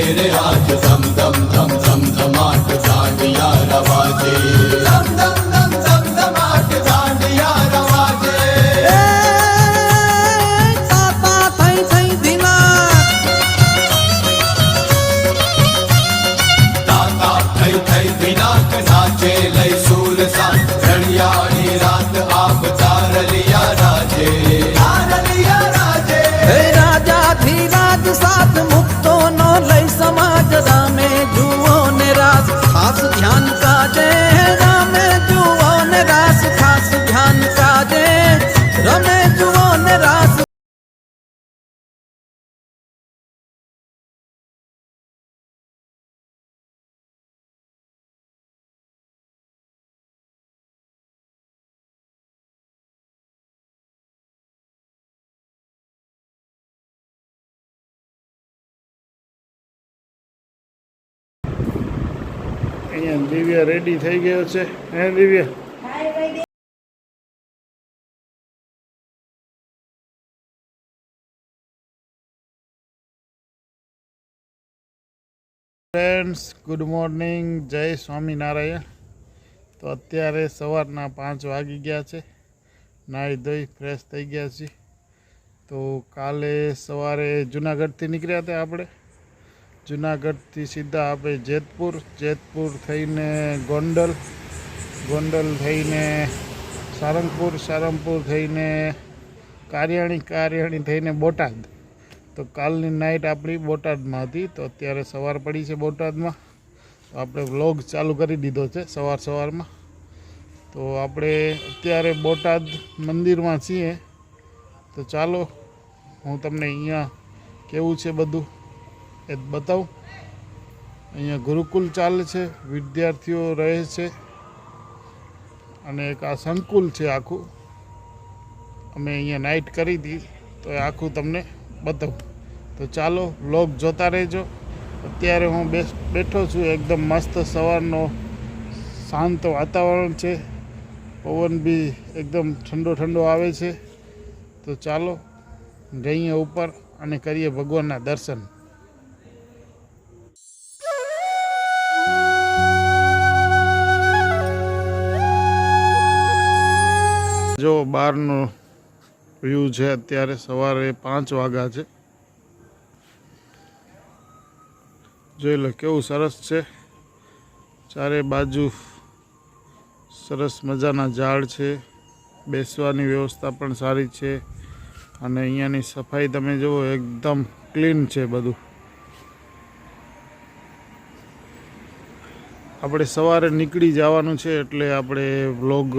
मेरे आज धम धम धम धम धमाट दांडिया रवाजे धम धम धम धम धमाट दांडिया रवाजे ताता थई थई दिनाक ताता थई थई दिनाक नाचे लई सूल सा रणियाणी रात आप तारलिया राजे राजा धीराज साथ मुक्तो नो लई समाज रामे जुओ ने रास खास ध्यान काजे रामे जुओ ने रास खास ध्यान काजे रमे जुओ ने रास અહીંયા દિવ્યા રેડી થઈ ગયો છે હે દિવ્યા ફ્રેન્ડ્સ ગુડ મોર્નિંગ જય સ્વામિનારાયણ તો અત્યારે સવારના 5 વાગી ગયા છે નાહી ધોઈ ફ્રેશ થઈ ગયા છીએ તો કાલે સવારે જુનાગઢથી નીકળ્યા હતા આપણે જુનાગઢથી सीधा આપણે જેતપુર થઈને ગોંડલ થઈને સારંગપુર થઈને કારિયાણી થઈને બોટાદ તો કાલની નાઇટ આપણી બોટાદમાં હતી તો અત્યારે સવાર પડી છે બોટાદમાં તો આપણે વ્લોગ ચાલુ કરી દીધો છે સવારમાં તો આપણે અત્યારે બોટાદ મંદિરમાં છીએ તો ચાલો હું તમને અહીંયા કેવું છે બધું એ બતાવું અહીંયા ગુરુકુલ ચાલે છે વિદ્યાર્થીઓ રહે છે અને એક આ સંકુલ છે આખું અમે અહીંયા નાઇટ કરી હતી તો એ આખું તમને બતાવું તો ચાલો વ્લોગ જોતા રહેજો અત્યારે હું બેઠો છું એકદમ મસ્ત સવારનો શાંત વાતાવરણ છે પવન બી એકદમ ઠંડો આવે છે તો ચાલો જઈએ ઉપર અને કરીએ ભગવાનના દર્શન જો બહારનો વ્યૂ છે અત્યારે સવારે 5 વાગ્યા છે જોઈ લો કેવું સરસ છે ચારે બાજુ સરસ મજાના ઝાડ છે બેસવાની વ્યવસ્થા પણ સારી છે અને અહીંયાની સફાઈ તમે જુઓ એકદમ ક્લીન છે બધું આપણે સવારે નીકળી જવાનું છે એટલે આપણે વ્લોગ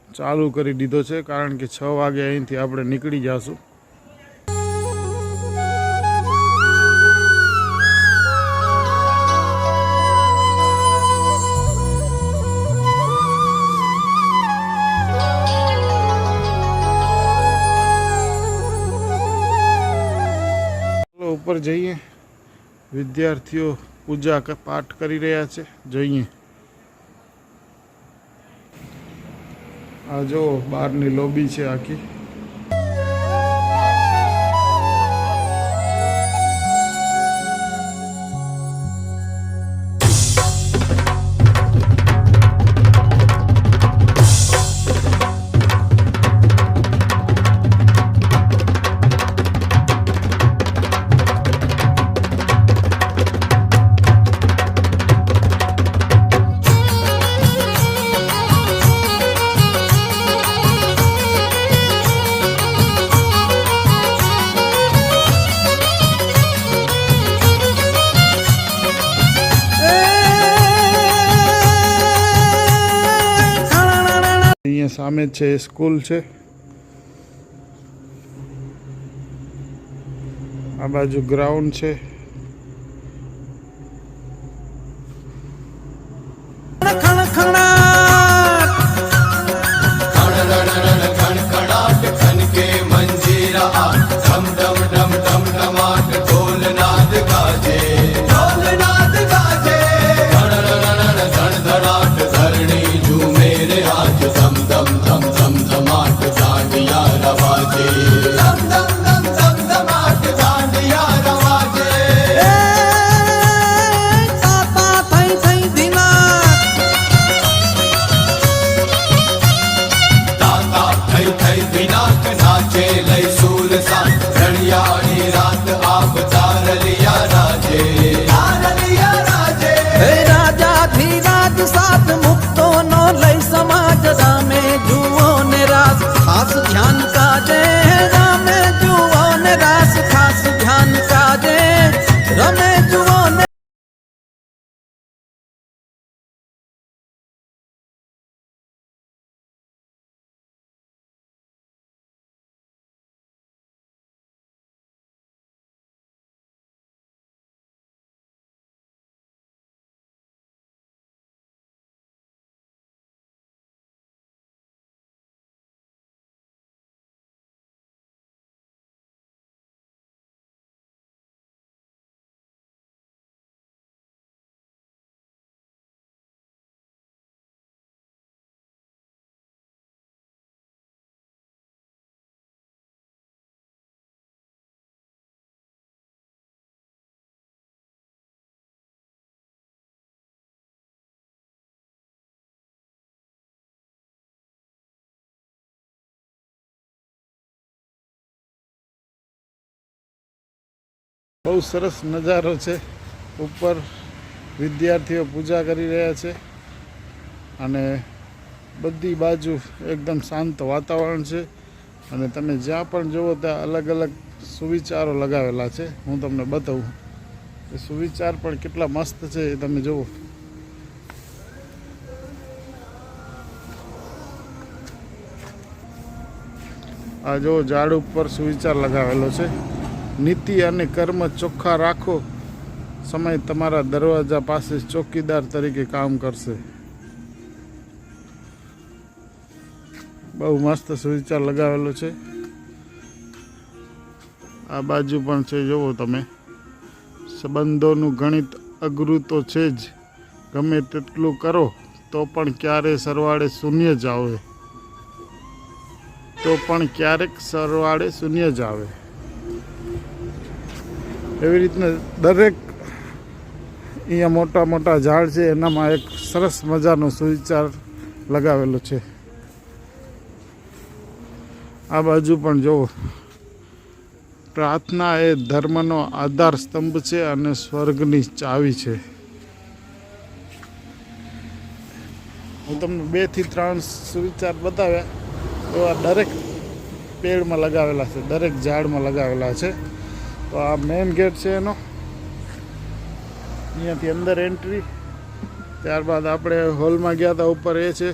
ચાલુ કરી દીધો છે કારણ કે 6 વાગે અહીંથી આપણે નીકળી જઈશું ઉપર જઈએ વિદ્યાર્થીઓ પૂજા પાઠ કરી રહ્યા છે જોઈએ આ જો બહારની લોબી છે આખી સામે છે સ્કૂલ છે આ બાજુ ગ્રાઉન્ડ છે रवाजे धम धम धम धम धमाट दांडिया रवाजे બહુ સરસ નજારો છે. ઉપર વિદ્યાર્થીઓ પૂજા કરી રહ્યા છે અને બધી બાજુ એકદમ શાંત વાતાવરણ છે અને તમે જ્યાં પણ જુઓ ત્યાં અલગ અલગ સુવિચારો લગાવેલા છે. હું તમને બતાવું એ સુવિચાર પણ કેટલા મસ્ત છે એ તમે જુઓ. આ જો ઝાડ ઉપર સુવિચાર લગાવેલો છે. નીતિ અને કર્મ ચોખ્ખા રાખો, સમય તમારા દરવાજા પાસે ચોકીદાર તરીકે કામ કરશે. બહુ મસ્ત સુવિચાર લગાવેલો છે. આ બાજુ પણ છે જુઓ તમે. સંબંધોનું ગણિત અઘરું તો છે જ, ગમે તેટલું કરો તો પણ ક્યારેય સરવાળે શૂન્ય જ આવે. ક્યારેક સરવાળે શૂન્ય જ આવે. એવી રીતના દરેક અહીંયા મોટા મોટા ઝાડ છે એનામાં એક સરસ મજાનો સુવિચાર લગાવેલો છે. આ બાજુ પણ જુઓ. પ્રાર્થના એ ધર્મનો આધાર સ્તંભ છે અને સ્વર્ગની ચાવી છે. હું તમને 2 થી 3 સુવિચાર બતાવ્યા. તો આ દરેક પેડમાં લગાવેલા છે, દરેક ઝાડમાં લગાવેલા છે. તો આ મેઇન ગેટ છે એનો. અહીંયાથી અંદર એન્ટ્રી. ત્યારબાદ આપણે હોલમાં ગયા હતા. ઉપર એ છે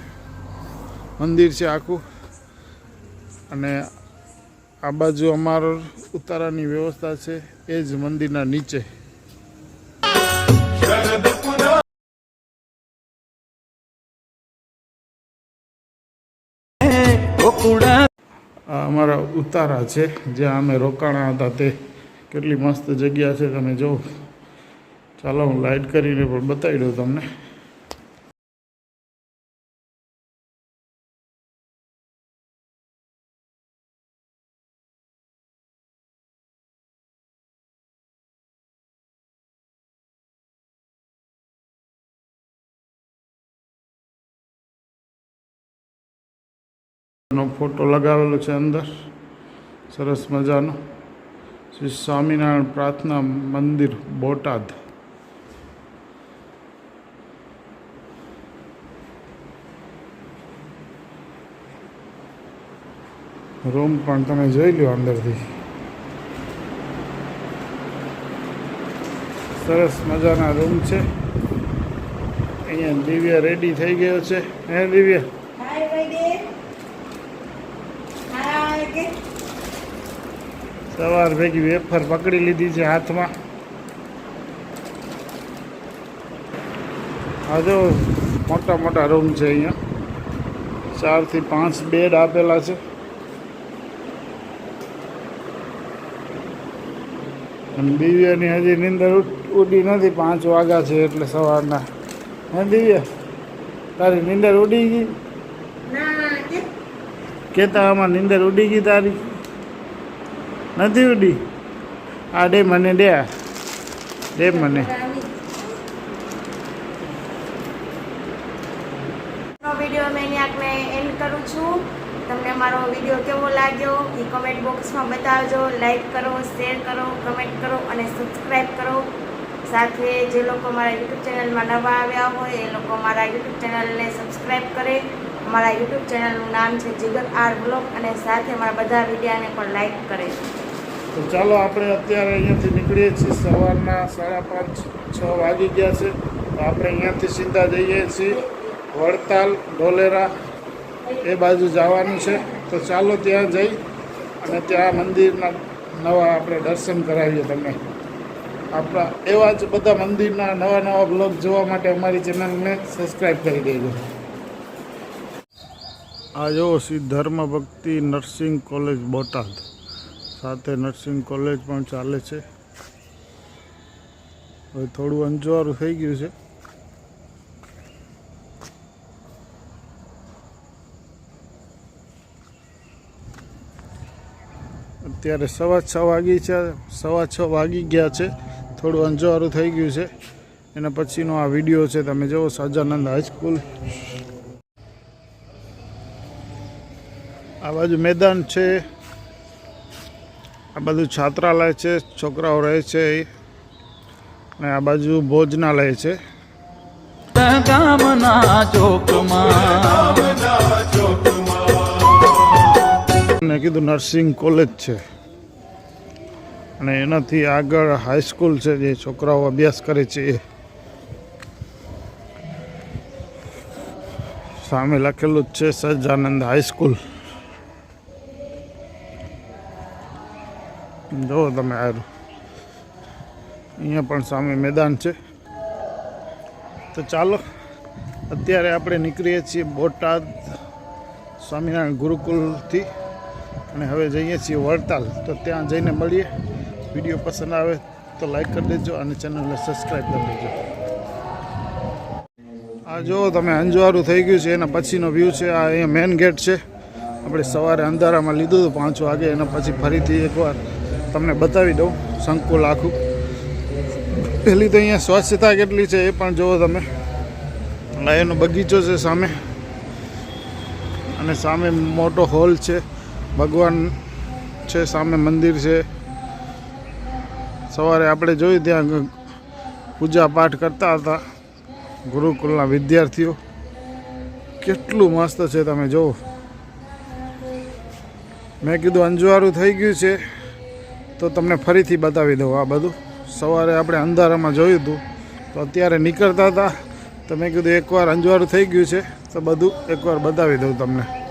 મંદિર છે આખું. અને આ બાજુ અમારો ઉતારાની વ્યવસ્થા છે એ જ મંદિરના નીચે. આ અમારા ઉતારા છે જ્યાં અમે રોકાણા હતા તે. કેટલી મસ્ત જગ્યા છે તમે જુઓ. ચાલો હું લાઇટ કરીને પણ બતાવી દઉં તમને. નો ફોટો લગાવેલો છે અંદર સરસ મજાનો. શ્રી સ્વામિનારાયણ પ્રાર્થના મંદિર બોટાદ. રૂમ પણ તમે જોઈ લો અંદરથી. સરસ મજાના રૂમ છે. અહીંયા દિવ્ય રેડી થઈ ગયો છે. હે દિવ્ય, સવાર ભેગી વેફર પકડી લીધી છે હાથમાં. આ જો મોટા મોટા રૂમ છે. અહીંયા 4 થી 5 બેડ આપેલા છે. અને દિવ્યાની હજી નીંદર ઉડી નથી. 5 વાગ્યા છે એટલે સવારના. હા દિવ્ય, તારી નીંદર ઉડી ગઈ? કેતા આમાં નીંદર ઉડી ગઈ તારી? નથી ઉડી? આ દે મને, દે મને. વિડીયો મેં અહીંયા એન્ડ કરું છું. તમને અમારો વિડીયો કેવો લાગ્યો એ કમેન્ટ બોક્સમાં બતાવજો. લાઈક કરો, શેર કરો, કમેન્ટ કરો અને સબસ્ક્રાઈબ કરો. સાથે જે લોકો મારા યુટ્યુબ ચેનલમાં નવા આવ્યા હોય એ લોકો મારા યુટ્યુબ ચેનલને સબસ્ક્રાઈબ કરે. મારા યુટ્યુબ ચેનલનું નામ છે જીગર આર બ્લોગ. અને સાથે મારા બધા વિડીયોને પણ લાઈક કરે. તો ચાલો આપણે અત્યારે અહીંયાથી નીકળીએ છીએ. સવારના 5:30 6 વાગી ગયા છે. તો આપણે અહીંયાથી સીધા જઈએ છીએ વડતાલ, ઢોલેરા એ બાજુ જવાનું છે. તો ચાલો ત્યાં જઈ અને ત્યાં મંદિરના નવા આપણે દર્શન કરાવીએ તમને. આપણા એવા જ બધા મંદિરના નવા નવા બ્લોગ જોવા માટે અમારી ચેનલને સબસ્ક્રાઈબ કરી દેજો. આ જો શ્રી ધર્મ ભક્તિ નર્સિંગ કોલેજ બોટાદ. સાથે નર્સિંગ કોલેજ પણ ચાલે છે. હવે થોડું અંજવાળું થઈ ગયું છે. અત્યારે 6:15 વાગી છે. 6:15 વાગી ગયા છે. થોડું અંજવાળું થઈ ગયું છે. એના પછીનો આ વિડીયો છે. તમે જુઓ સહજાનંદ હાઈસ્કૂલ. આ બાજુ મેદાન છે. આ બધું છાત્રાલય છે, છોકરાઓ રહે છે એ. અને આ બાજુ ભોજનાલય છે. ગામના ચોકમાં મેં કીધું નર્સિંગ કોલેજ છે અને એનાથી આગળ હાઈસ્કૂલ છે જે છોકરાઓ અભ્યાસ કરે છે એ. સામે લખેલું જ છે સહજાનંદ હાઈસ્કૂલ. જુઓ તમે આરું, અહીંયા પણ સામે મેદાન છે. તો ચાલો અત્યારે આપણે નીકળીએ છીએ બોટાદ સ્વામિનારાયણ ગુરુકુલથી અને હવે જઈએ છીએ વડતાલ. તો ત્યાં જઈને મળીએ. વિડીયો પસંદ આવે તો લાઈક કરી દેજો અને ચેનલને સબસ્ક્રાઈબ કરી દેજો. આ જુઓ તમે અંજવારું થઈ ગયું છે એના પછીનો વ્યૂ છે. આ અહીંયા મેઇન ગેટ છે. આપણે સવારે અંધારામાં લીધું હતું 5 વાગે. એના પછી ફરીથી એકવાર તમને બતાવી દઉં સંકુલ આખું. પહેલી તો અહીંયા સ્વચ્છતા કેટલી છે એ પણ જુઓ તમે. એનો બગીચો છે સામે અને સામે મોટો હોલ છે. ભગવાન છે, સામે મંદિર છે. સવારે આપણે જોયું ત્યાં પૂજા પાઠ કરતા હતા ગુરુકુલના વિદ્યાર્થીઓ. કેટલું મસ્ત છે તમે જુઓ. મેં કીધું અંજવારું થઈ ગયું છે તો તમને ફરીથી બતાવી દઉં આ બધું. સવારે આપણે અંધારામાં જોયું હતું તો અત્યારે નીકળતા હતા તો મેં કીધું એકવાર અંજવારું થઈ ગયું છે તો બધું એકવાર બતાવી દઉં તમને.